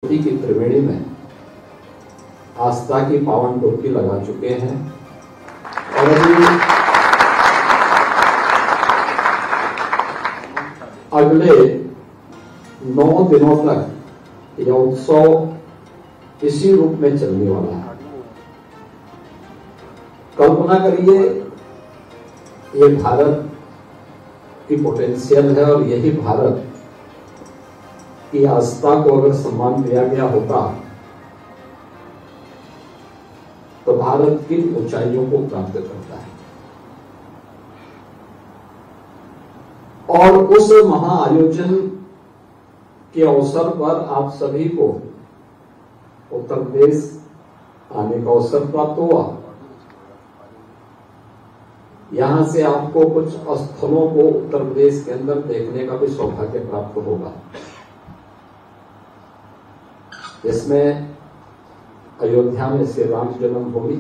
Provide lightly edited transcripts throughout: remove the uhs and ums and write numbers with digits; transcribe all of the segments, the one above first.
की त्रिवेणी में आस्था की पावन डुबकी लगा चुके हैं और अगले 9 दिनों तक यह उत्सव इसी रूप में चलने वाला है। कल्पना करिए, ये भारत की पोटेंशियल है और यही भारत की आस्था को अगर सम्मान दिया गया होता तो भारत किन ऊंचाइयों को प्राप्त करता है। और उस महाआयोजन के अवसर पर आप सभी को उत्तर प्रदेश आने का अवसर प्राप्त हुआ। यहां से आपको कुछ स्थलों को उत्तर प्रदेश के अंदर देखने का भी सौभाग्य प्राप्त होगा, जिसमें अयोध्या में श्री राम जन्मभूमि,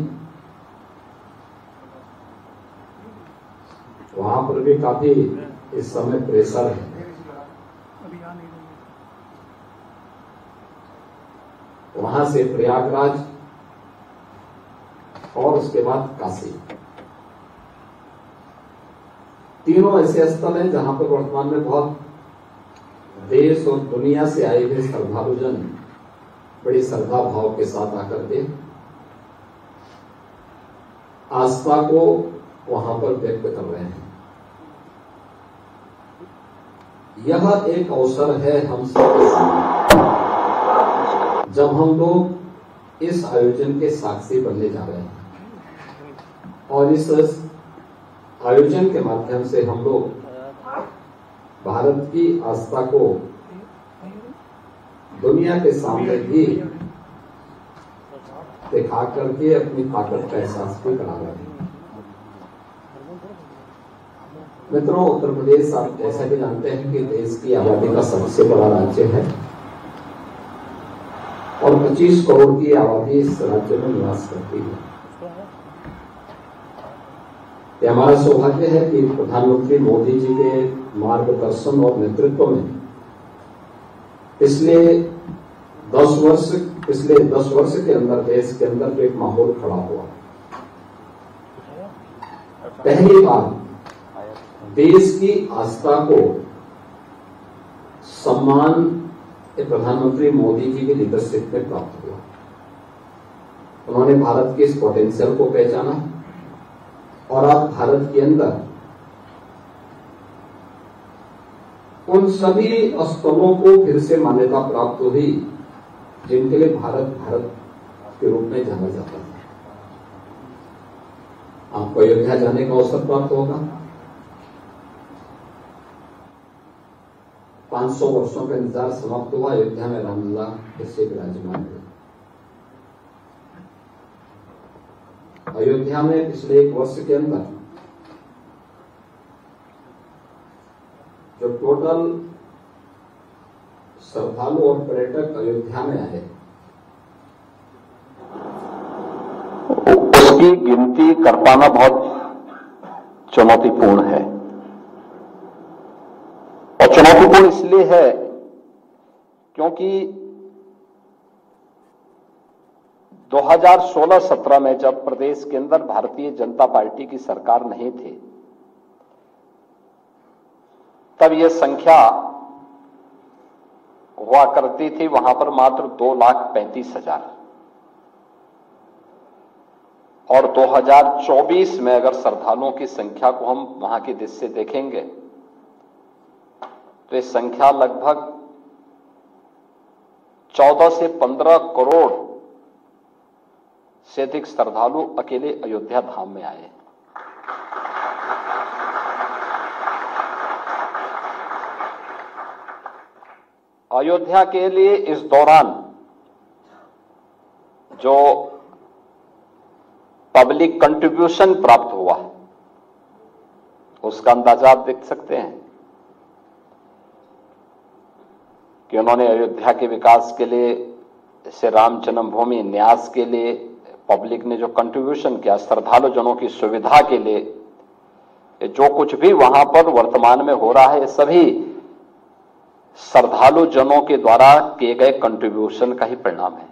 वहां पर भी काफी इस समय प्रेशर है। वहां से प्रयागराज और उसके बाद काशी, तीनों ऐसे स्थल हैं जहां पर वर्तमान में बहुत देश और दुनिया से आए हुए श्रद्धालुजन बड़ी श्रद्धा भाव के साथ आकर के आस्था को वहां पर व्यक्त कर रहे हैं। यह एक अवसर है हम सब के सामने, जब हम लोग इस आयोजन के साक्षी बनने जा रहे हैं और इस आयोजन के माध्यम से हम लोग भारत की आस्था को दुनिया के सामने भी दिखा करके अपनी ताकत का एहसास भी करा रहे हैं। मित्रों, उत्तर प्रदेश आप जैसा कि जानते हैं कि देश की आबादी का सबसे बड़ा राज्य है और 25 करोड़ की आबादी इस राज्य में निवास करती है। यह हमारा सौभाग्य है कि प्रधानमंत्री मोदी जी के मार्गदर्शन और नेतृत्व में पिछले 10 वर्ष के अंदर देश के अंदर तो एक माहौल खड़ा हुआ। पहली बार देश की आस्था को सम्मान प्रधानमंत्री मोदी जी की लीडरशिप में प्राप्त हुआ। उन्होंने भारत के इस पोटेंशियल को पहचाना और आज भारत के अंदर उन सभी स्थलों को फिर से मान्यता प्राप्त हुई जिनके लिए भारत के रूप में जाना जाता था। आपको अयोध्या जाने का अवसर प्राप्त होगा। 500 वर्षों का इंतजार समाप्त हुआ। अयोध्या में रामलला फिर से विराजमान हुए। अयोध्या में पिछले 1 वर्ष के अंदर जो टोटल श्रद्धालु और पर्यटक अयोध्या में आए, उसकी गिनती कर पाना बहुत चुनौतीपूर्ण है। और चुनौतीपूर्ण इसलिए है क्योंकि 2016-17 में जब प्रदेश के अंदर भारतीय जनता पार्टी की सरकार नहीं थी, तब यह संख्या हुआ करती थी वहां पर मात्र 2,35,000। और 2024 में अगर श्रद्धालुओं की संख्या को हम वहां की दृष्टि से देखेंगे तो ये संख्या लगभग 14 से 15 करोड़ से अधिक श्रद्धालु अकेले अयोध्या धाम में आए। अयोध्या के लिए इस दौरान जो पब्लिक कंट्रीब्यूशन प्राप्त हुआ उसका अंदाजा आप देख सकते हैं कि उन्होंने अयोध्या के विकास के लिए, श्री राम जन्मभूमि न्यास के लिए पब्लिक ने जो कंट्रीब्यूशन किया, श्रद्धालु जनों की सुविधा के लिए जो कुछ भी वहां पर वर्तमान में हो रहा है, सभी श्रद्धालु जनों के द्वारा किए गए कंट्रीब्यूशन का ही परिणाम है।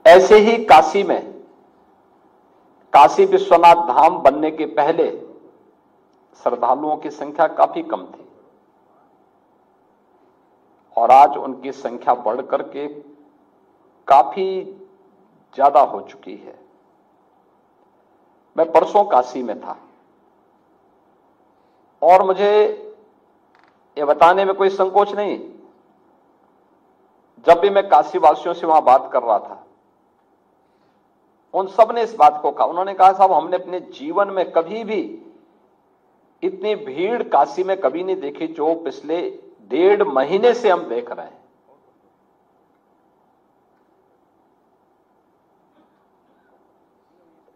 ऐसे ही काशी में, काशी विश्वनाथ धाम बनने के पहले श्रद्धालुओं की संख्या काफी कम थी और आज उनकी संख्या बढ़ करके काफी ज्यादा हो चुकी है। मैं परसों काशी में था और मुझे ये बताने में कोई संकोच नहीं, जब भी मैं काशी वासियों से वहां बात कर रहा था, उन सब ने इस बात को कहा। उन्होंने कहा, साहब हमने अपने जीवन में कभी भी इतनी भीड़ काशी में कभी नहीं देखी जो पिछले 1.5 महीने से हम देख रहे हैं।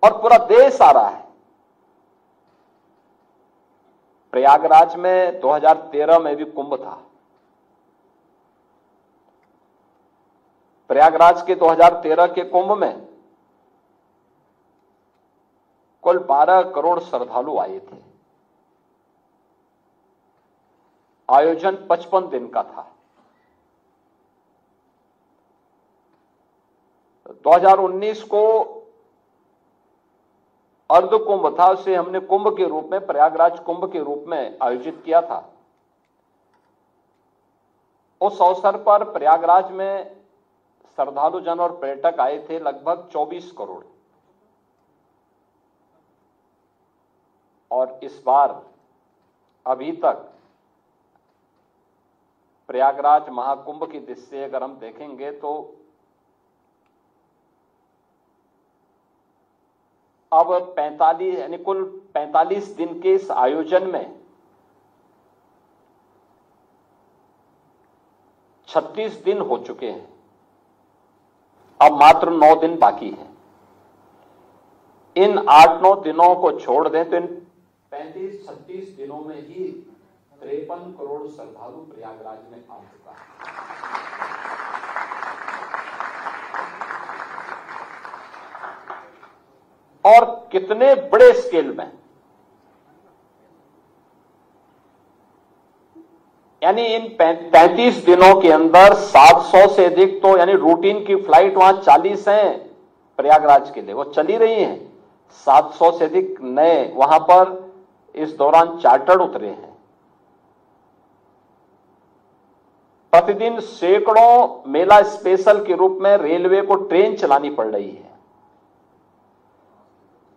और पूरा देश आ रहा है। प्रयागराज में 2013 में भी कुंभ था। प्रयागराज के 2013 के कुंभ में कुल 12 करोड़ श्रद्धालु आए थे। आयोजन 55 दिन का था। 2019 को अर्ध कुंभ था, उसे हमने कुंभ के रूप में, प्रयागराज कुंभ के रूप में आयोजित किया था। उस अवसर पर प्रयागराज में श्रद्धालु जन और पर्यटक आए थे लगभग 24 करोड़। और इस बार अभी तक प्रयागराज महाकुंभ की दृष्टि से अगर हम देखेंगे तो अब 45 यानी कुल 45 दिन के इस आयोजन में 36 दिन हो चुके हैं। अब मात्र 9 दिन बाकी हैं। इन 8-9 दिनों को छोड़ दें तो इन 35-36 दिनों में ही 53 करोड़ श्रद्धालु प्रयागराज में आ चुका है। और कितने बड़े स्केल में, यानी इन 35 दिनों के अंदर 700 से अधिक तो यानी रूटीन की फ्लाइट वहां 40 हैं प्रयागराज के लिए, वो चली रही हैं। 700 से अधिक नए वहां पर इस दौरान चार्टर्ड उतरे हैं। प्रतिदिन सैकड़ों मेला स्पेशल के रूप में रेलवे को ट्रेन चलानी पड़ रही है।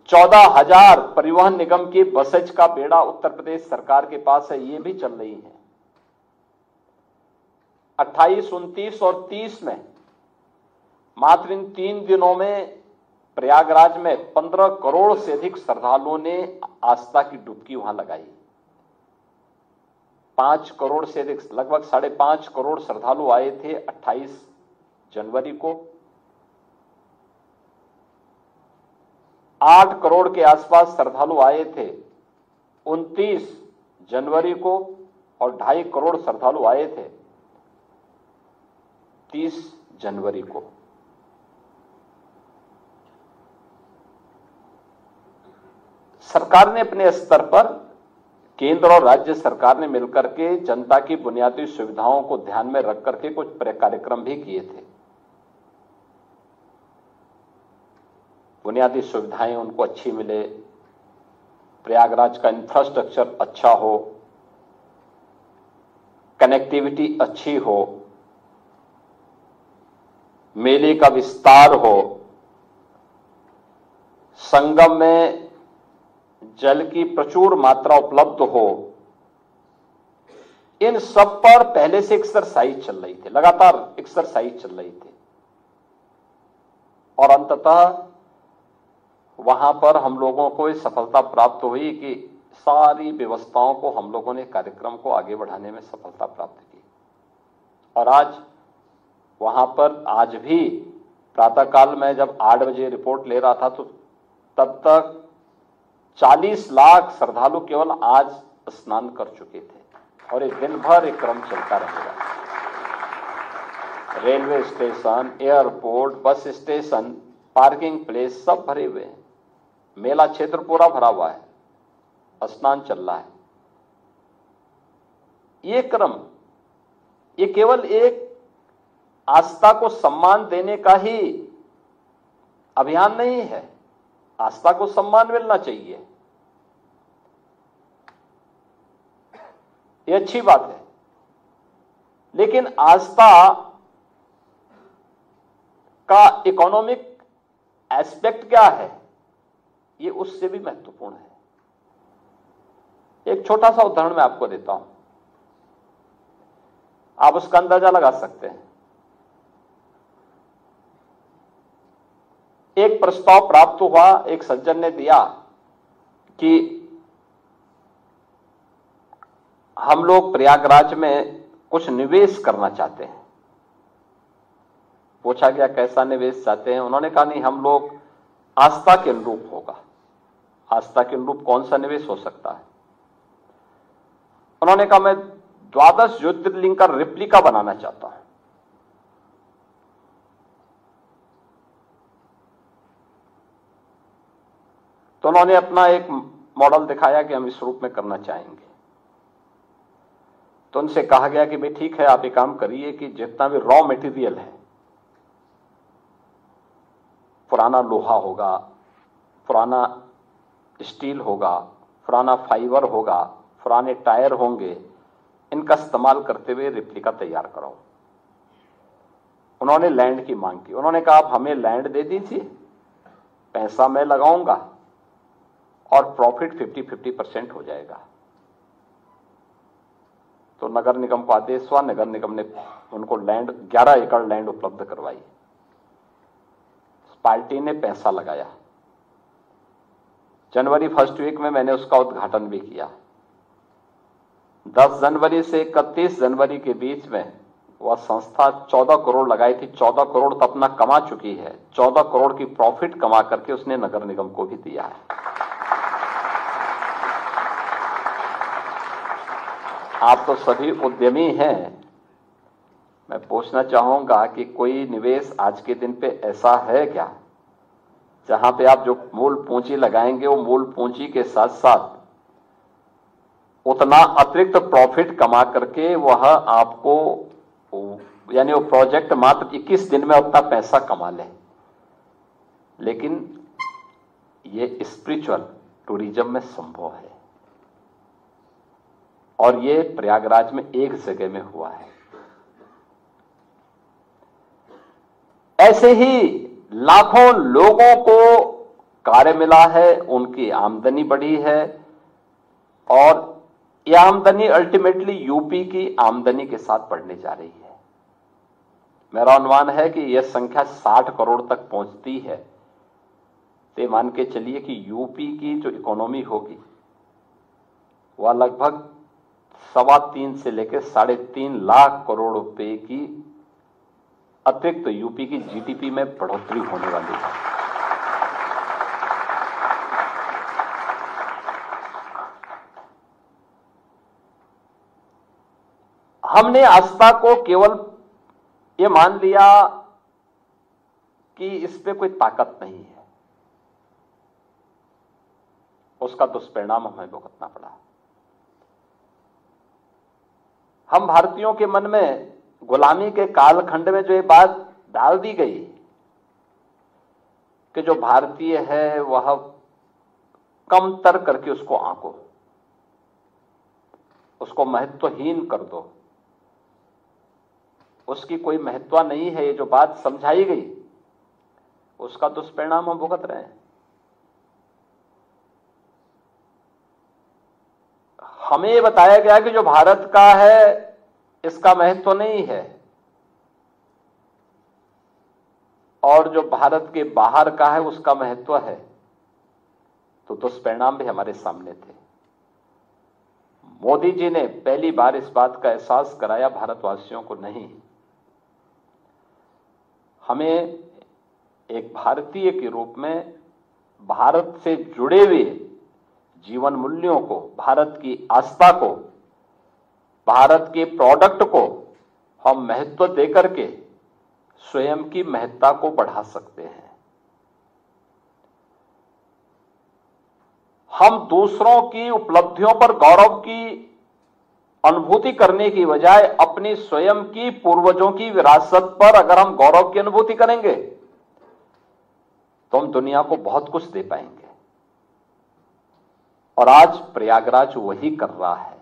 14,000 परिवहन निगम की बसेज का बेड़ा उत्तर प्रदेश सरकार के पास है, ये भी चल रही है। 28, 29 और 30 में मात्र इन 3 दिनों में प्रयागराज में 15 करोड़ से अधिक श्रद्धालुओं ने आस्था की डुबकी वहां लगाई। 5 करोड़ से अधिक, लगभग 5.5 करोड़ श्रद्धालु आए थे 28 जनवरी को। 8 करोड़ के आसपास श्रद्धालु आए थे 29 जनवरी को और 2.5 करोड़ श्रद्धालु आए थे 30 जनवरी को। सरकार ने अपने स्तर पर, केंद्र और राज्य सरकार ने मिलकर के जनता की बुनियादी सुविधाओं को ध्यान में रख करके कुछ कार्यक्रम भी किए थे। बुनियादी सुविधाएं उनको अच्छी मिले, प्रयागराज का इंफ्रास्ट्रक्चर अच्छा हो, कनेक्टिविटी अच्छी हो, मेले का विस्तार हो, संगम में जल की प्रचुर मात्रा उपलब्ध हो। इन सब पर पहले से एक्सरसाइज चल रही थी, लगातार एक्सरसाइज चल रही थी। और अंततः वहां पर हम लोगों को इस सफलता प्राप्त हुई कि सारी व्यवस्थाओं को हम लोगों ने, कार्यक्रम को आगे बढ़ाने में सफलता प्राप्त की। और आज वहां पर, आज भी प्रातःकाल में जब 8 बजे रिपोर्ट ले रहा था तो तब तक 40 लाख श्रद्धालु केवल आज स्नान कर चुके थे। और एक दिन भर एक क्रम चलता रहेगा। Railway station, airport, bus station, parking place सब भरे हुए हैं। मेला क्षेत्र पूरा भरा हुआ है, स्नान चल रहा है। ये क्रम, ये केवल एक आस्था को सम्मान देने का ही अभियान नहीं है। आस्था को सम्मान मिलना चाहिए, ये अच्छी बात है, लेकिन आस्था का इकोनॉमिक एस्पेक्ट क्या है, ये उससे भी महत्वपूर्ण है। एक छोटा सा उदाहरण मैं आपको देता हूं, आप उसका अंदाजा लगा सकते हैं। एक प्रस्ताव प्राप्त हुआ, एक सज्जन ने दिया कि हम लोग प्रयागराज में कुछ निवेश करना चाहते हैं। पूछा गया कैसा निवेश चाहते हैं, उन्होंने कहा नहीं, हम लोग आस्था के अनुरूप होगा। आस्था के अनुरूप कौन सा निवेश हो सकता है? उन्होंने कहा मैं 12 ज्योतिर्लिंग का रिप्लिका बनाना चाहता हूं। तो उन्होंने अपना एक मॉडल दिखाया कि हम इस रूप में करना चाहेंगे। तो उनसे कहा गया कि भाई ठीक है, आप एक काम करिए कि जितना भी रॉ मटेरियल है, पुराना लोहा होगा, पुराना स्टील होगा, पुराना फाइबर होगा, पुराने टायर होंगे, इनका इस्तेमाल करते हुए रिप्लिका तैयार कराओ। उन्होंने लैंड की मांग की। उन्होंने कहा आप हमें लैंड दे दीजिए, पैसा मैं लगाऊंगा और प्रॉफिट 50-50% हो जाएगा। तो नगर निगम को आदेश हुआ, नगर निगम ने उनको लैंड 11 एकड़ लैंड उपलब्ध करवाई। पार्टी ने पैसा लगाया। जनवरी फर्स्ट वीक में मैंने उसका उद्घाटन भी किया। 10 जनवरी से 31 जनवरी के बीच में वह संस्था 14 करोड़ लगाई थी। 14 करोड़ तो अपना कमा चुकी है, 14 करोड़ की प्रॉफिट कमा करके उसने नगर निगम को भी दिया है। आप तो सभी उद्यमी हैं, मैं पूछना चाहूंगा कि कोई निवेश आज के दिन पे ऐसा है क्या जहां पे आप जो मूल पूंजी लगाएंगे वो मूल पूंजी के साथ साथ उतना अतिरिक्त प्रॉफिट कमा करके वह आपको, यानी वो प्रोजेक्ट मात्र 21 दिन में उतना पैसा कमा ले। लेकिन ये स्पिरिचुअल टूरिज्म में संभव है और ये प्रयागराज में एक जगह में हुआ है। ऐसे ही लाखों लोगों को कार्य मिला है, उनकी आमदनी बढ़ी है और यह आमदनी अल्टीमेटली यूपी की आमदनी के साथ बढ़ने जा रही है। मेरा अनुमान है कि यह संख्या 60 करोड़ तक पहुंचती है तो मान के चलिए कि यूपी की जो इकोनॉमी होगी वह लगभग 3.25 से लेकर 3.5 लाख करोड़ रुपए की अतिरिक्त यूपी की जीडीपी में बढ़ोतरी होने वाली है। हमने आस्था को केवल ये मान लिया कि इस पे कोई ताकत नहीं है, उसका दुष्परिणाम हमें भुगतना पड़ा। हम भारतीयों के मन में गुलामी के कालखंड में जो ये बात डाल दी गई कि जो भारतीय है वह कमतर करके उसको आंको, उसको महत्वहीन कर दो, उसकी कोई महत्व नहीं है, ये जो बात समझाई गई उसका दुष्परिणाम हम भुगत रहे हैं। हमें ये बताया गया कि जो भारत का है इसका महत्व नहीं है और जो भारत के बाहर का है उसका महत्व है, तो दुष्परिणाम भी हमारे सामने थे। मोदी जी ने पहली बार इस बात का एहसास कराया भारतवासियों को, नहीं, हमें एक भारतीय के रूप में भारत से जुड़े हुए जीवन मूल्यों को, भारत की आस्था को, भारत के प्रोडक्ट को हम महत्व देकर के स्वयं की महत्ता को बढ़ा सकते हैं। हम दूसरों की उपलब्धियों पर गौरव की अनुभूति करने की बजाय अपनी स्वयं की पूर्वजों की विरासत पर अगर हम गौरव की अनुभूति करेंगे तो हम दुनिया को बहुत कुछ दे पाएंगे। और आज प्रयागराज वही कर रहा है।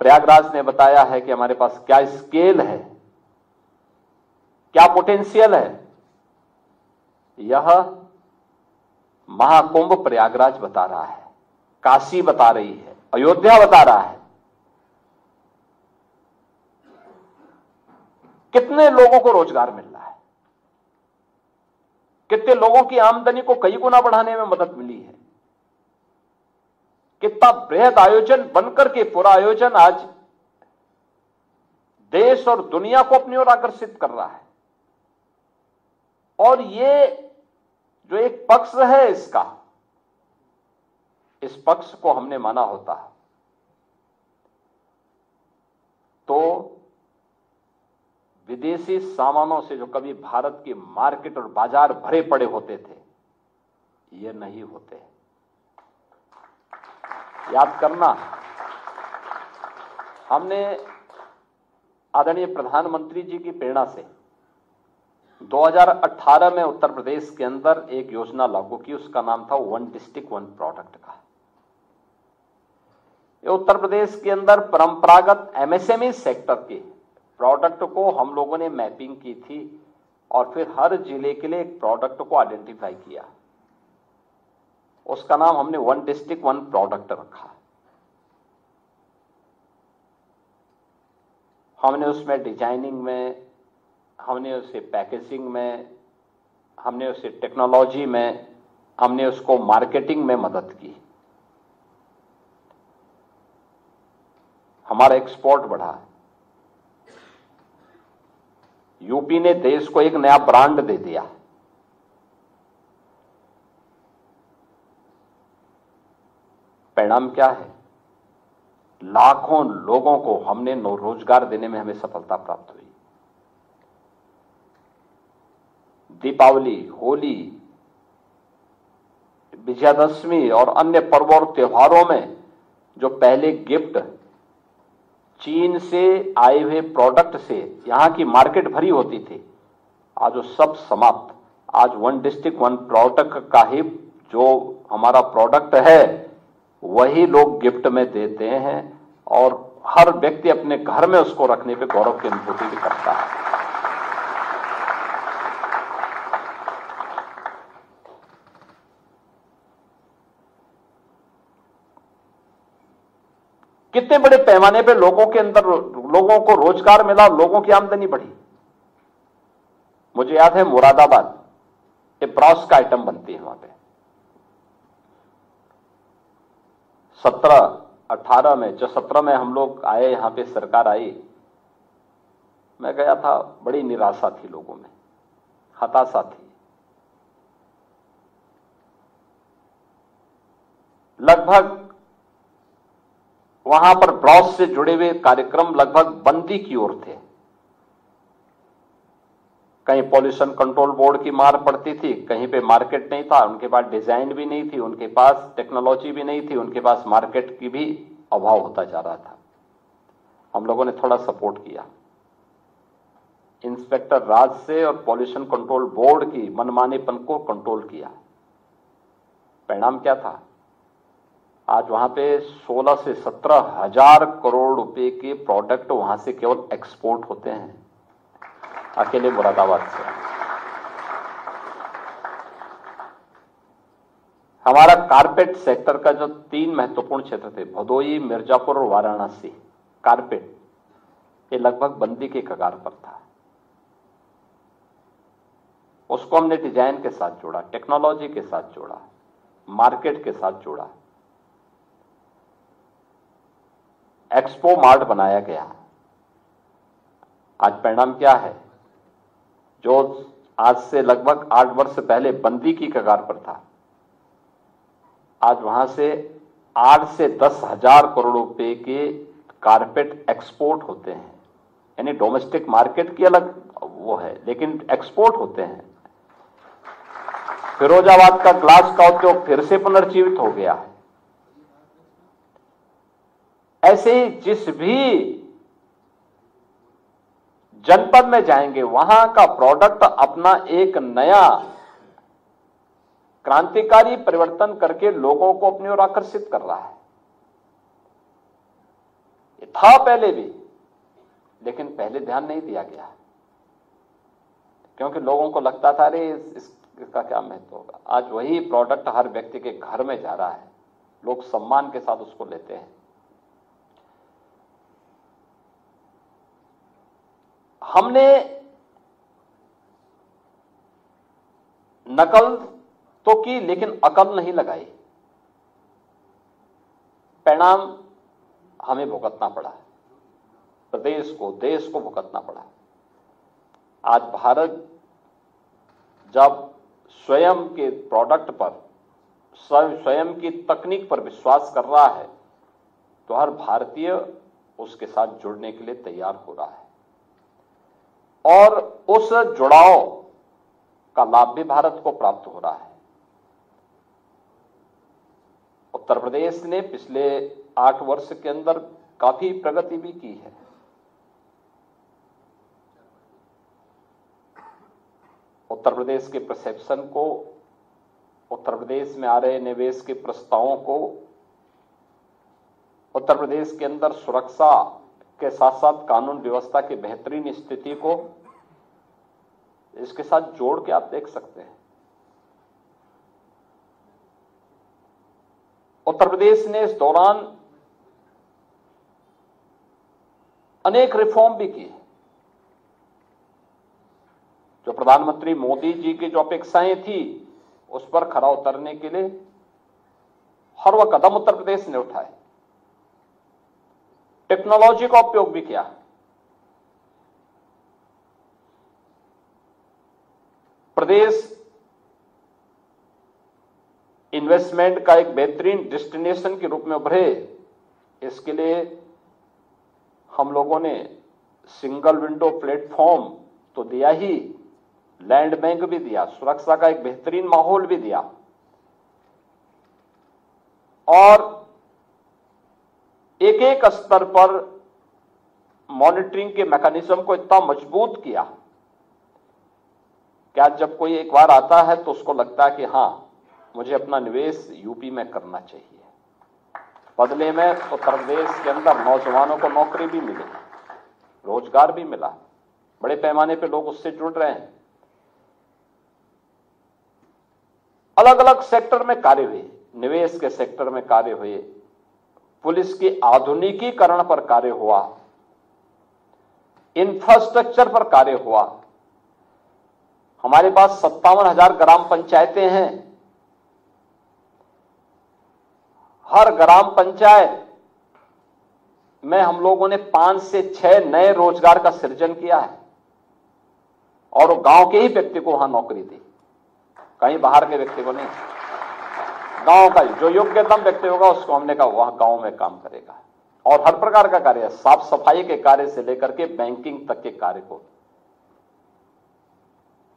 प्रयागराज ने बताया है कि हमारे पास क्या स्केल है, क्या पोटेंशियल है। यह महाकुंभ प्रयागराज बता रहा है, काशी बता रही है, अयोध्या बता रहा है। कितने लोगों को रोजगार मिल रहा है, कितने लोगों की आमदनी को कई गुना बढ़ाने में मदद मिली है। कितना बृहद आयोजन बनकर के पूरा आयोजन आज देश और दुनिया को अपनी ओर आकर्षित कर रहा है। और ये जो एक पक्ष है इसका, इस पक्ष को हमने माना होता तो विदेशी सामानों से जो कभी भारत की मार्केट और बाजार भरे पड़े होते थे, ये नहीं होते। याद करना, हमने आदरणीय प्रधानमंत्री जी की प्रेरणा से 2018 में उत्तर प्रदेश के अंदर एक योजना लागू की, उसका नाम था वन डिस्ट्रिक्ट वन प्रोडक्ट का। ये उत्तर प्रदेश के अंदर परंपरागत एमएसएमई सेक्टर के प्रोडक्ट को हम लोगों ने मैपिंग की थी और फिर हर जिले के लिए एक प्रोडक्ट को आइडेंटिफाई किया। उसका नाम हमने वन डिस्ट्रिक्ट वन प्रोडक्ट रखा। हमने उसमें डिजाइनिंग में, हमने उसे पैकेजिंग में, हमने उसे टेक्नोलॉजी में, हमने उसको मार्केटिंग में मदद की। हमारा एक्सपोर्ट बढ़ा। यूपी ने देश को एक नया ब्रांड दे दिया। परिणाम क्या है? लाखों लोगों को हमने रोजगार देने में हमें सफलता प्राप्त हुई। दीपावली, होली, विजयादशमी और अन्य पर्वों और त्योहारों में जो पहले गिफ्ट चीन से आए हुए प्रोडक्ट से यहां की मार्केट भरी होती थी, आज वो सब समाप्त। आज वन डिस्ट्रिक्ट वन प्रोडक्ट का ही जो हमारा प्रोडक्ट है वही लोग गिफ्ट में देते हैं और हर व्यक्ति अपने घर में उसको रखने पे गौरव की अनुभूति भी करता है। कितने बड़े पैमाने पे लोगों के अंदर, लोगों को रोजगार मिला, लोगों की आमदनी बढ़ी। मुझे याद है मुरादाबाद, ये ब्रॉस का आइटम बनती है वहां पे। 17-18 में, जो 17 में हम लोग आए, यहां पे सरकार आई, मैं गया था, बड़ी निराशा थी लोगों में, हताशा थी। लगभग वहां पर ब्रॉस से जुड़े हुए कार्यक्रम लगभग बंदी की ओर थे। कहीं पॉल्यूशन कंट्रोल बोर्ड की मार पड़ती थी, कहीं पे मार्केट नहीं था, उनके पास डिजाइन भी नहीं थी, उनके पास टेक्नोलॉजी भी नहीं थी, उनके पास मार्केट की भी अभाव होता जा रहा था। हम लोगों ने थोड़ा सपोर्ट किया। इंस्पेक्टर राज से और पॉल्यूशन कंट्रोल बोर्ड की मनमानेपन को कंट्रोल किया। परिणाम क्या था? आज वहां पे 16 से 17 हजार करोड़ रुपए के प्रोडक्ट वहां से केवल एक्सपोर्ट होते हैं, अकेले मुरादाबाद से। हमारा कारपेट सेक्टर का जो 3 महत्वपूर्ण क्षेत्र थे, भदोई, मिर्जापुर और वाराणसी, कारपेट, ये लगभग बंदी के कगार पर था। उसको हमने डिजाइन के साथ जोड़ा, टेक्नोलॉजी के साथ जोड़ा, मार्केट के साथ जोड़ा, एक्सपो मार्ट बनाया गया। आज परिणाम क्या है? जो आज से लगभग 8 वर्ष पहले बंदी की कगार पर था, आज वहां से 8 से 10 हजार करोड़ रुपए के कारपेट एक्सपोर्ट होते हैं। यानी डोमेस्टिक मार्केट की अलग वो है, लेकिन एक्सपोर्ट होते हैं। फिरोजाबाद का ग्लास का उद्योग फिर से पुनर्जीवित हो गया है। ऐसे ही जिस भी जनपद में जाएंगे वहां का प्रोडक्ट अपना एक नया क्रांतिकारी परिवर्तन करके लोगों को अपनी ओर आकर्षित कर रहा है। ये था पहले भी, लेकिन पहले ध्यान नहीं दिया गया, क्योंकि लोगों को लगता था अरे इसका क्या महत्व होगा। आज वही प्रोडक्ट हर व्यक्ति के घर में जा रहा है, लोग सम्मान के साथ उसको लेते हैं। हमने नकल तो की लेकिन अकल नहीं लगाई, परिणाम हमें भुगतना पड़ा, प्रदेश को, देश को भुगतना पड़ा। आज भारत जब स्वयं के प्रोडक्ट पर, स्वयं की तकनीक पर विश्वास कर रहा है, तो हर भारतीय उसके साथ जुड़ने के लिए तैयार हो रहा है और उस जुड़ाव का लाभ भी भारत को प्राप्त हो रहा है। उत्तर प्रदेश ने पिछले 8 वर्ष के अंदर काफी प्रगति भी की है। उत्तर प्रदेश के परसेप्शन को, उत्तर प्रदेश में आ रहे निवेश के प्रस्तावों को, उत्तर प्रदेश के अंदर सुरक्षा के साथ साथ कानून व्यवस्था की बेहतरीन स्थिति को इसके साथ जोड़ के आप देख सकते हैं। उत्तर प्रदेश ने इस दौरान अनेक रिफॉर्म भी किए। जो प्रधानमंत्री मोदी जी की जो अपेक्षाएं थी उस पर खरा उतरने के लिए हर वह कदम उत्तर प्रदेश ने उठाए। टेक्नोलॉजी का उपयोग भी किया। प्रदेश इन्वेस्टमेंट का एक बेहतरीन डेस्टिनेशन के रूप में उभरे, इसके लिए हम लोगों ने सिंगल विंडो प्लेटफॉर्म तो दिया ही, लैंड बैंक भी दिया, सुरक्षा का एक बेहतरीन माहौल भी दिया और एक एक स्तर पर मॉनिटरिंग के मैकेनिज्म को इतना मजबूत किया कि आज जब कोई एक बार आता है तो उसको लगता है कि हां, मुझे अपना निवेश यूपी में करना चाहिए। बदले में उत्तर प्रदेश के अंदर नौजवानों को नौकरी भी मिली, रोजगार भी मिला, बड़े पैमाने पे लोग उससे जुड़ रहे हैं। अलग अलग सेक्टर में कार्य हुए, निवेश के सेक्टर में कार्य हुए, पुलिस के आधुनिकीकरण पर कार्य हुआ, इंफ्रास्ट्रक्चर पर कार्य हुआ। हमारे पास 57,000 ग्राम पंचायतें हैं। हर ग्राम पंचायत में हम लोगों ने 5 से 6 नए रोजगार का सृजन किया है और गांव के ही व्यक्ति को वहां नौकरी दी, कहीं बाहर के व्यक्ति को नहीं। गांव का जो योग्यतम व्यक्ति होगा उसको हमने कहा वह गांव में काम करेगा। और हर प्रकार का कार्य, साफ सफाई के कार्य से लेकर के बैंकिंग तक के कार्य को,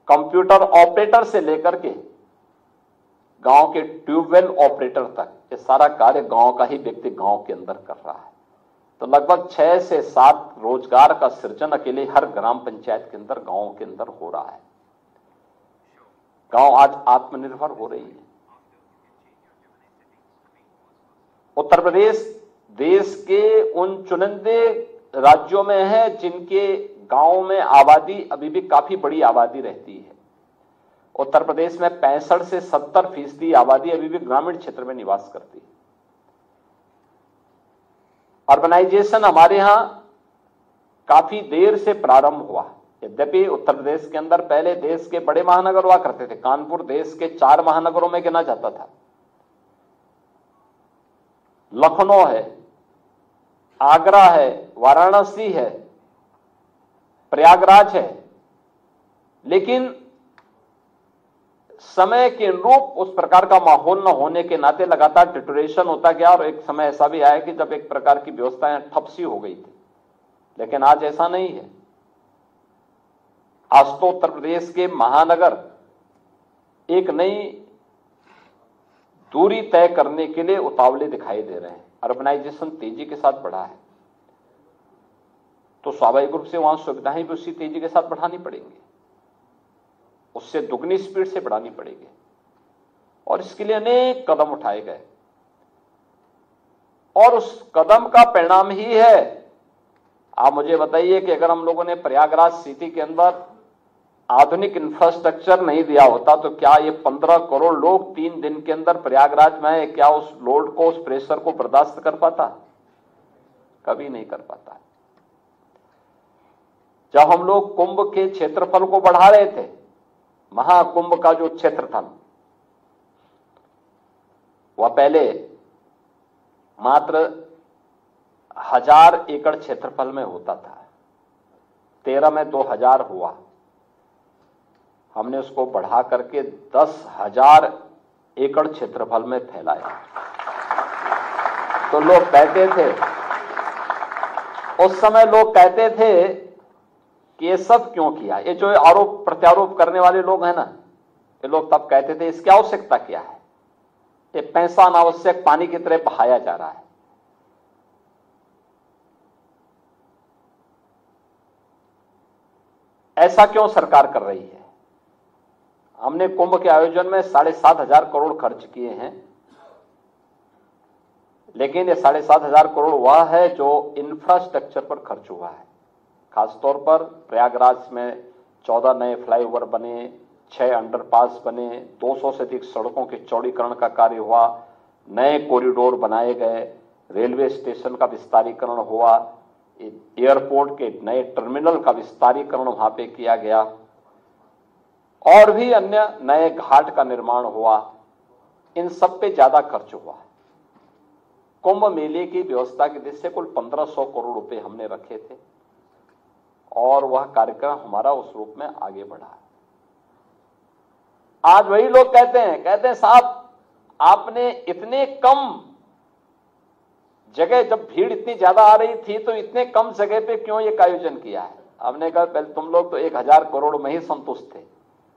कंप्यूटर ऑपरेटर से लेकर के गांव के ट्यूबवेल ऑपरेटर तक, ये सारा कार्य गांव का ही व्यक्ति गांव के अंदर कर रहा है। तो लगभग 6 से 7 रोजगार का सृजन अकेले हर ग्राम पंचायत के अंदर, गांव के अंदर हो रहा है। गांव आज आत्मनिर्भर हो रही है। उत्तर प्रदेश देश के उन चुनिंदे राज्यों में है जिनके गांव में आबादी अभी भी काफी बड़ी आबादी रहती है। उत्तर प्रदेश में 65 से 70% आबादी अभी भी ग्रामीण क्षेत्र में निवास करती है। अर्बनाइजेशन हमारे यहां काफी देर से प्रारंभ हुआ। यद्यपि उत्तर प्रदेश के अंदर पहले देश के बड़े महानगर हुआ करते थे। कानपुर देश के 4 महानगरों में गिना जाता था। लखनऊ है, आगरा है, वाराणसी है, प्रयागराज है, लेकिन समय के अनुरूप उस प्रकार का माहौल न होने के नाते लगातार डिटोरेशन होता गया और एक समय ऐसा भी आया कि जब एक प्रकार की व्यवस्थाएं ठप सी हो गई थी। लेकिन आज ऐसा नहीं है। आज तो उत्तर प्रदेश के महानगर एक नई दूरी तय करने के लिए उतावले दिखाई दे रहे हैं। अर्बनाइजेशन तेजी के साथ बढ़ा है, तो स्वाभाविक रूप से वहां सुविधाएं भी उसी तेजी के साथ बढ़ानी पड़ेंगी, उससे दुगनी स्पीड से बढ़ानी पड़ेगी। और इसके लिए अनेक कदम उठाए गए, और उस कदम का परिणाम ही है, आप मुझे बताइए कि अगर हम लोगों ने प्रयागराज सिटी के अंदर आधुनिक इंफ्रास्ट्रक्चर नहीं दिया होता तो क्या ये 15 करोड़ लोग 3 दिन के अंदर प्रयागराज में क्या उस लोड को, उस प्रेशर को बर्दाश्त कर पाता? कभी नहीं कर पाता। जब हम लोग कुंभ के क्षेत्रफल को बढ़ा रहे थे, महाकुंभ का जो क्षेत्रफल वह पहले मात्र 1000 एकड़ क्षेत्रफल में होता था, 13 में 2000 हुआ, हमने उसको बढ़ा करके 10,000 एकड़ क्षेत्रफल में फैलाया। तो लोग कहते थे, उस समय लोग कहते थे कि ये सब क्यों किया? ये जो आरोप प्रत्यारोप करने वाले लोग हैं ना, ये लोग तब कहते थे इसकी आवश्यकता क्या है, ये पैसा अनावश्यक पानी की तरह बहाया जा रहा है। ऐसा क्यों सरकार कर रही है? हमने कुंभ के आयोजन में 7,500 करोड़ खर्च किए हैं, लेकिन ये 7,500 करोड़ वह है जो इंफ्रास्ट्रक्चर पर खर्च हुआ है। खासतौर पर प्रयागराज में 14 नए फ्लाईओवर बने, 6 अंडरपास बने, 200 से अधिक सड़कों के चौड़ीकरण का कार्य हुआ, नए कॉरिडोर बनाए गए, रेलवे स्टेशन का विस्तारीकरण हुआ, एयरपोर्ट के नए टर्मिनल का विस्तारीकरण वहां पे किया गया, और भी अन्य नए घाट का निर्माण हुआ। इन सब पे ज्यादा खर्च हुआ। कुंभ मेले की व्यवस्था की दृष्टि से कुल 1500 करोड़ रुपए हमने रखे थे, और वह कार्यक्रम हमारा उस रूप में आगे बढ़ा। आज वही लोग कहते हैं साहब आपने इतने कम जगह, जब भीड़ इतनी ज्यादा आ रही थी तो इतने कम जगह पे क्यों ये आयोजन किया है? हमने कहा पहले तुम लोग तो 1000 करोड़ में ही संतुष्ट थे,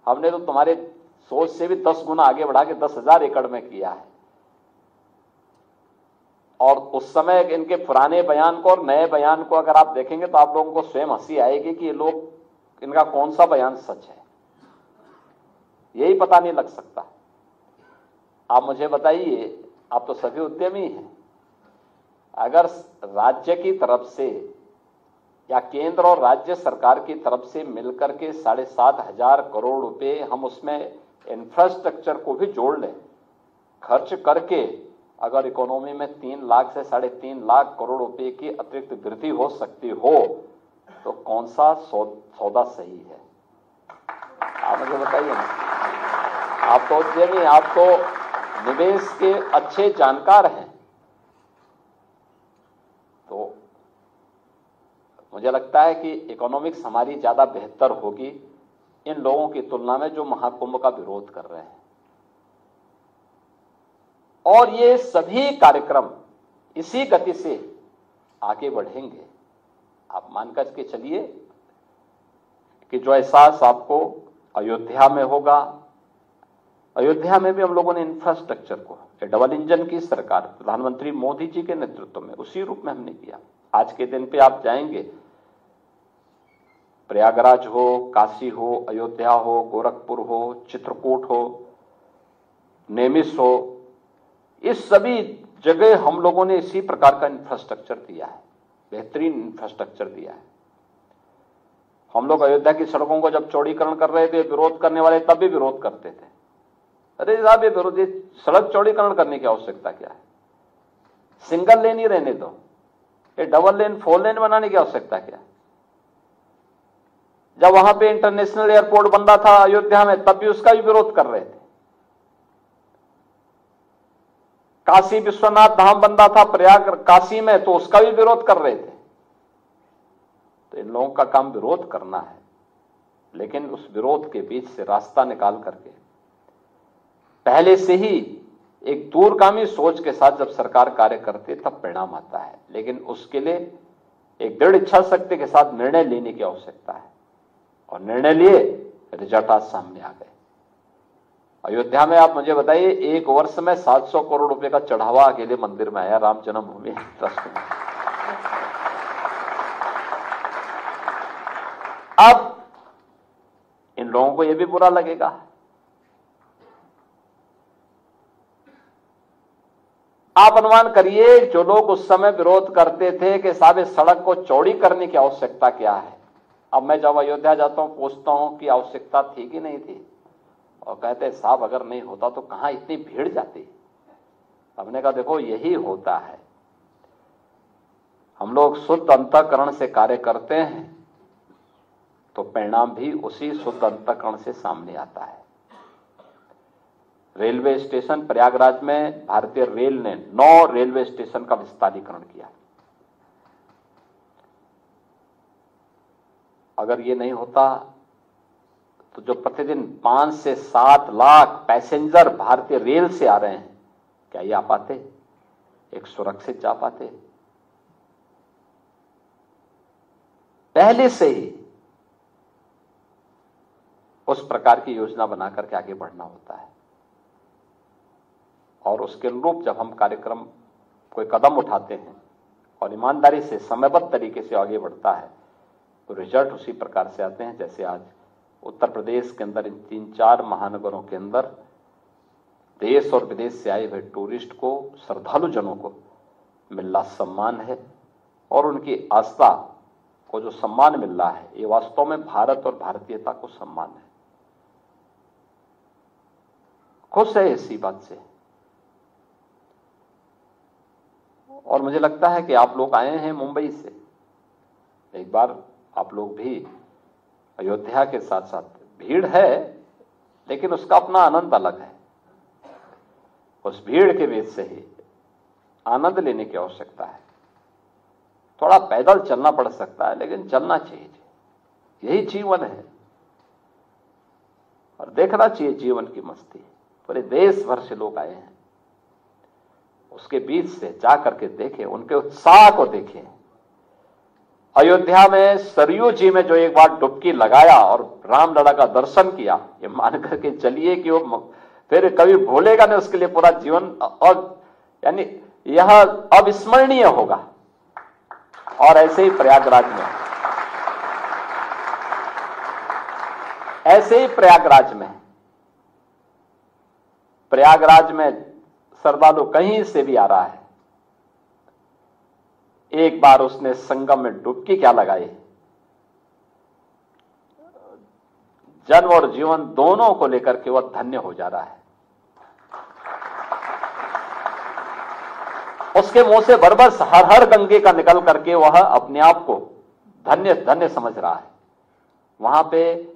हमने तो तुम्हारे सोच से भी 10 गुना आगे बढ़ा के 10,000 एकड़ में किया है। और उस समय इनके पुराने बयान को और नए बयान को अगर आप देखेंगे तो आप लोगों को स्वयं हंसी आएगी कि ये लोग, इनका कौन सा बयान सच है, यही पता नहीं लग सकता। आप मुझे बताइए, आप तो सभी उद्यमी हैं, अगर राज्य की तरफ से या केंद्र और राज्य सरकार की तरफ से मिलकर के 7,500 करोड़ रुपए हम उसमें इंफ्रास्ट्रक्चर को भी जोड़ लें, खर्च करके अगर इकोनॉमी में 3 लाख से 3.5 लाख करोड़ रुपए की अतिरिक्त वृद्धि हो सकती हो तो कौन सा सौदा सही है? आप मुझे बताइए ना। आप तो उद्यमी, आप तो निवेश के अच्छे जानकार हैं, तो मुझे लगता है कि इकोनॉमिक्स हमारी ज्यादा बेहतर होगी इन लोगों की तुलना में जो महाकुंभ का विरोध कर रहे हैं। और ये सभी कार्यक्रम इसी गति से आगे बढ़ेंगे। आप मानकर के चलिए कि जो एहसास आपको अयोध्या में होगा, अयोध्या में भी हम लोगों ने इंफ्रास्ट्रक्चर को डबल इंजन की सरकार प्रधानमंत्री मोदी जी के नेतृत्व में उसी रूप में हमने किया। आज के दिन पे आप जाएंगे, प्रयागराज हो, काशी हो, अयोध्या हो, गोरखपुर हो, चित्रकूट हो, नेमिस हो, इस सभी जगह हम लोगों ने इसी प्रकार का इंफ्रास्ट्रक्चर दिया है, बेहतरीन इंफ्रास्ट्रक्चर दिया है। हम लोग अयोध्या की सड़कों को जब चौड़ीकरण कर रहे थे, विरोध करने वाले तब भी विरोध करते थे, अरे साहब ये विरोधी सड़क चौड़ीकरण करने की आवश्यकता क्या है? सिंगल लेन ही रहने दो, ये डबल लेन 4 लेन बनाने की आवश्यकता क्या है? जब वहां पे इंटरनेशनल एयरपोर्ट बन रहा था अयोध्या में, तब भी उसका भी विरोध कर रहे थे। काशी विश्वनाथ धाम बन रहा था प्रयाग काशी में, तो उसका भी विरोध कर रहे थे। तो इन लोगों का काम विरोध करना है, लेकिन उस विरोध के बीच से रास्ता निकाल करके पहले से ही एक दूरगामी सोच के साथ जब सरकार कार्य करती है तब परिणाम आता है। लेकिन उसके लिए एक दृढ़ इच्छा शक्ति के साथ निर्णय लेने की आवश्यकता है, और निर्णय लिए, रिजल्ट आज सामने आ गए। अयोध्या में आप मुझे बताइए, एक वर्ष में 700 करोड़ रुपए का चढ़ावा अकेले मंदिर में आया, राम जन्मभूमि ट्रस्ट में। अब इन लोगों को यह भी बुरा लगेगा। आप अनुमान करिए, जो लोग उस समय विरोध करते थे कि साहब इस सड़क को चौड़ी करने की आवश्यकता क्या है, अब मैं जब अयोध्या जाता हूं पूछता हूं कि आवश्यकता थी कि नहीं थी, और कहते साहब अगर नहीं होता तो कहां इतनी भीड़ जाती। हमने कहा देखो यही होता है, हम लोग शुद्ध अंतःकरण से कार्य करते हैं तो परिणाम भी उसी शुद्ध अंतःकरण से सामने आता है। रेलवे स्टेशन प्रयागराज में भारतीय रेल ने 9 रेलवे स्टेशन का विस्तारीकरण किया। अगर ये नहीं होता तो जो प्रतिदिन 5 से 7 लाख पैसेंजर भारतीय रेल से आ रहे हैं, क्या ये आ पाते, एक सुरक्षित जा पाते? पहले से ही उस प्रकार की योजना बनाकर के आगे बढ़ना होता है, और उसके अनुरूप जब हम कार्यक्रम कोई कदम उठाते हैं और ईमानदारी से समयबद्ध तरीके से आगे बढ़ता है तो रिजल्ट उसी प्रकार से आते हैं। जैसे आज उत्तर प्रदेश के अंदर इन 3-4 महानगरों के अंदर देश और विदेश से आए हुए टूरिस्ट को, श्रद्धालु जनों को मिल रहा सम्मान है, और उनकी आस्था को जो सम्मान मिल रहा है ये वास्तव में भारत और भारतीयता को सम्मान है। खुश है इसी बात से, और मुझे लगता है कि आप लोग आए हैं मुंबई से, एक बार आप लोग भी अयोध्या के साथ साथ, भीड़ है लेकिन उसका अपना आनंद अलग है। उस भीड़ के बीच से ही आनंद लेने की आवश्यकता है। थोड़ा पैदल चलना पड़ सकता है लेकिन चलना चाहिए, यही जीवन है, और देखना चाहिए जीवन की मस्ती। पूरे देश भर से लोग आए हैं, उसके बीच से जा करके देखें, उनके उत्साह को देखें। अयोध्या में सरयू जी में जो एक बार डुबकी लगाया और रामलला का दर्शन किया, ये मान करके चलिए कि वो फिर कभी भूलेगा नहीं उसके लिए पूरा जीवन, और यानी यह अविस्मरणीय होगा। और ऐसे ही प्रयागराज में, ऐसे ही प्रयागराज में श्रद्धालु कहीं से भी आ रहा है, एक बार उसने संगम में डुबकी क्या लगाई, जन्म और जीवन दोनों को लेकर के वह धन्य हो जा रहा है। उसके मुंह से बरबस हर हर गंगे का निकल करके वह अपने आप को धन्य धन्य समझ रहा है। वहां पे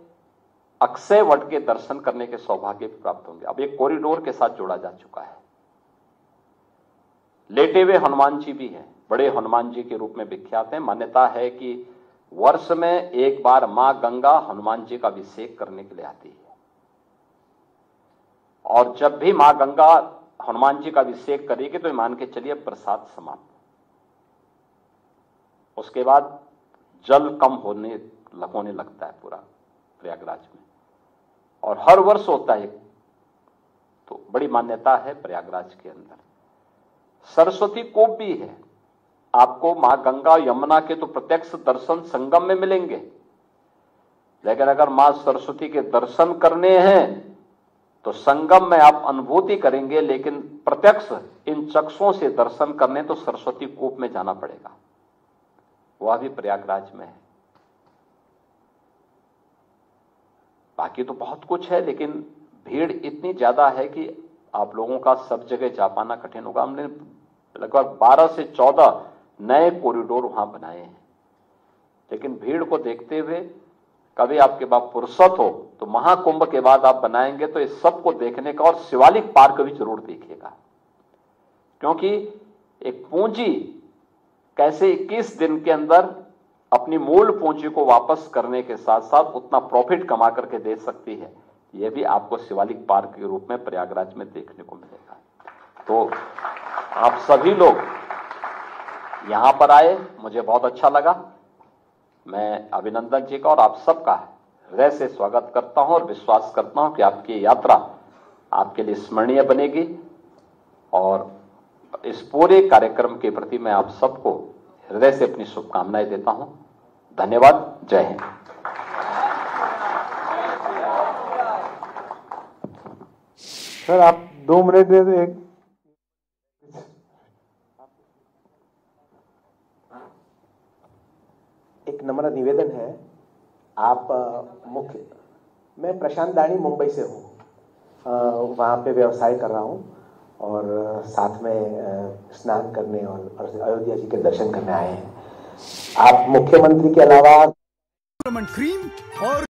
अक्षय वट के दर्शन करने के सौभाग्य प्राप्त होंगे। अब एक कॉरिडोर के साथ जोड़ा जा चुका है। लेटे हुए हनुमान जी भी हैं, बड़े हनुमान जी के रूप में विख्यात हैं। मान्यता है कि वर्ष में एक बार मां गंगा हनुमान जी का अभिषेक करने के लिए आती है, और जब भी मां गंगा हनुमान जी का अभिषेक करेगी तो मान के चलिए प्रसाद समाप्त। उसके बाद जल कम होने लगता है पूरा प्रयागराज में, और हर वर्ष होता है। तो बड़ी मान्यता है प्रयागराज के अंदर। सरस्वती कूप भी है। आपको मां गंगा यमुना के तो प्रत्यक्ष दर्शन संगम में मिलेंगे, लेकिन अगर मां सरस्वती के दर्शन करने हैं तो संगम में आप अनुभूति करेंगे, लेकिन प्रत्यक्ष इन चक्षुओं से दर्शन करने तो सरस्वती कूप में जाना पड़ेगा, वह भी प्रयागराज में है। बाकी तो बहुत कुछ है, लेकिन भीड़ इतनी ज्यादा है कि आप लोगों का सब जगह जा पाना कठिन होगा। हमने लगभग 12 से 14 नए कॉरिडोर वहां बनाए हैं, लेकिन भीड़ को देखते हुए कभी आपके पास फुर्सत हो तो महाकुंभ के बाद आप बनाएंगे तो इस सब को देखने का, और शिवालिक पार्क भी जरूर देखिएगा, क्योंकि एक पूंजी कैसे 21 दिन के अंदर अपनी मूल पूंजी को वापस करने के साथ साथ उतना प्रॉफिट कमा करके दे सकती है, यह भी आपको शिवालिक पार्क के रूप में प्रयागराज में देखने को मिलेगा। तो आप सभी लोग यहां पर आए, मुझे बहुत अच्छा लगा। मैं अभिनंदन जी का और आप सबका हृदय से स्वागत करता हूं और विश्वास करता हूं कि आपकी यात्रा आपके लिए स्मरणीय बनेगी। और इस पूरे कार्यक्रम के प्रति मैं आप सबको हृदय से अपनी शुभकामनाएं देता हूं। धन्यवाद। जय हिंद। सर आप 2 मिनट दे दें। एक नम्र निवेदन है। आप मैं प्रशांत दानी मुंबई से हूँ, वहाँ पे व्यवसाय कर रहा हूँ और साथ में स्नान करने और अयोध्या जी के दर्शन करने आए हैं। आप मुख्यमंत्री के अलावा क्रीम और